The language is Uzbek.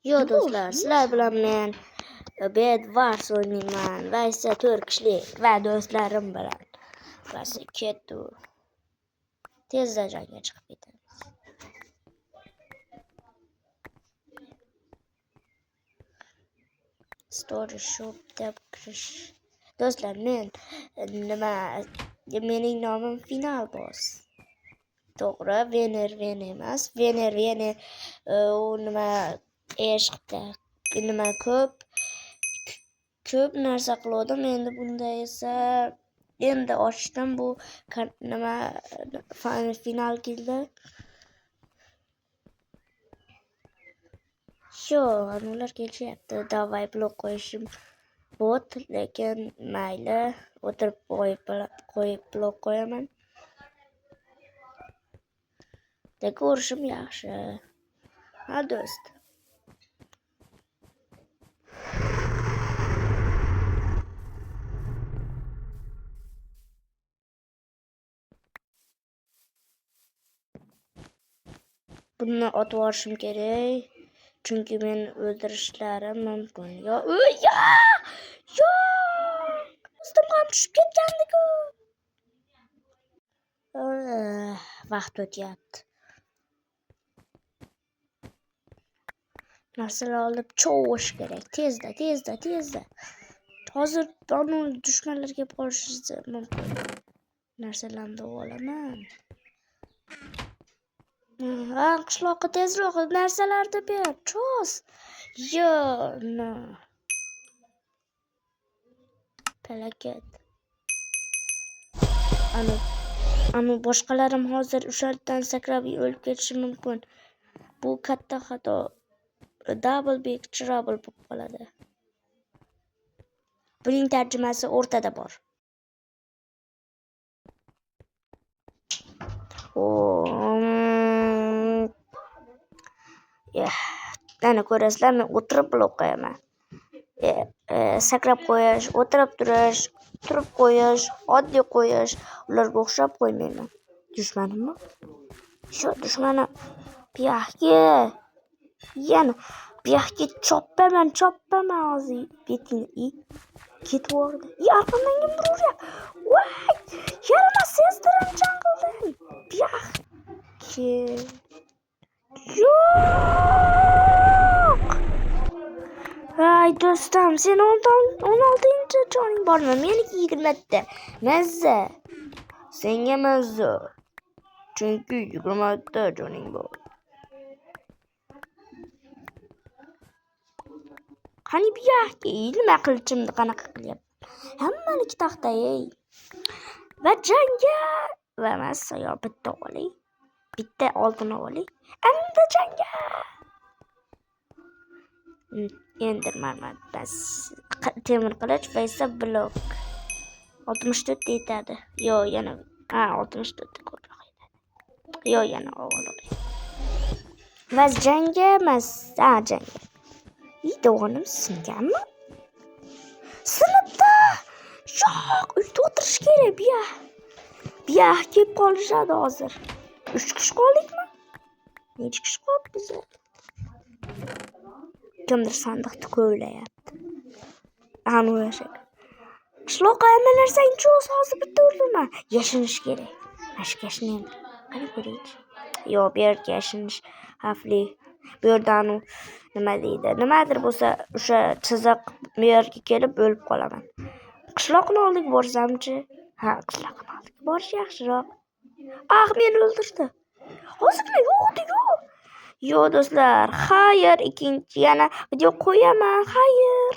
Yo do'stlar, sizlar bilan men Bed Wars o'ynayman va esa 4 kishilik va do'stlarim bilan. Va ketdi. Tezda joyga chiqib ketamiz. Story shop deb kirish. Do'stlar, mening nomim Final Boss. To'g'ri, Vener emas. Vener u nima ishqda ko'p narsa qildim. Endi bunda esa endi ochdim bu final keldi. Shu ular kelishyapti. Davay blok qo'yishim bot, lekin mayli, o'tirib qo'yib blok qo'yaman. Ko'rishim yaxshi. Ha do'st. Buni otib yuborishim kerak. Chunki men o'ldirishlarim mumkin. Ustim ham tushib ketgandi-ku. Vaqt o'tyapti. Narsalar olib cho'vish kerak. Tezda. Hozir banu dushmanlar kelib qolishi mumkin. Narsalarni olaman. Qishloqqa tezroq narsalarni ber. Chos. No. Falokat. Ana boshqalarim hozir o'shadan sakrab o'lib ketishi mumkin. Bu katta xato. Double big trouble bo'lib qoladi. Buning tarjimasi o'rtada bor. Ana ko'rasizlar, men o'tirib blok qo'yaman. Sakrab qo'yish, o'tirib turish, turib qo'yish, oddiy qo'yish, ularga o'xshab qo'ymayman. Dushmanimmi? Shu dushmanim buyaqga. Yana buyaqga choppaman hozir betingni. Ketvordi. Arqamdan kim uryapti? Voy! Yana sezdirim qildim. Buyaqga. Yo'q! Ay do'stim, sen 16-chi joning bormi? Meniki 20ta. Mazza. Senga mazza. Chunki 20ta joning bor. Qani buyaqga, nima qilchimni qanaqa qilyapti? Hammaniki taxta ey. Va jangga va massaga bitta oling. Bitta oltin oling. Endi jangga. Enderman bas. Temir qilich va esa blok. 64 yetadi. Yo, yana 64 ko'proq yetadi. Yo, yana avvalroq. Va jangga jangga. Do'g'onim singanmi? Sinibdi. Yo'q, uyda o'tirish kerak biya kelib qolishadi hozir. 3 kishi qoldikmi? Necha kishi qolibmiz? Kimdir sandiqni ko'ylayapti. O'sha. Qishloqqa hammalar cho'z hozir bitta o'rdaman. Yashinish kerak. Mashkashni qani ko'raychi. Yo, bu yerga yashinish xavfli. Bu yerdan nima deydi? Nimadir bo'lsa, o'sha chiziq bu yerga kelib o'lib qolaman. Qishloqni oldiga borsamchi? Ha, qishloqni oldiga borish yaxshiroq. Meni o'ldirdi. Hozirmi? Yo'q. Yo do'stlar, xayr, ikkinchi yana video qo'yaman. Xayr.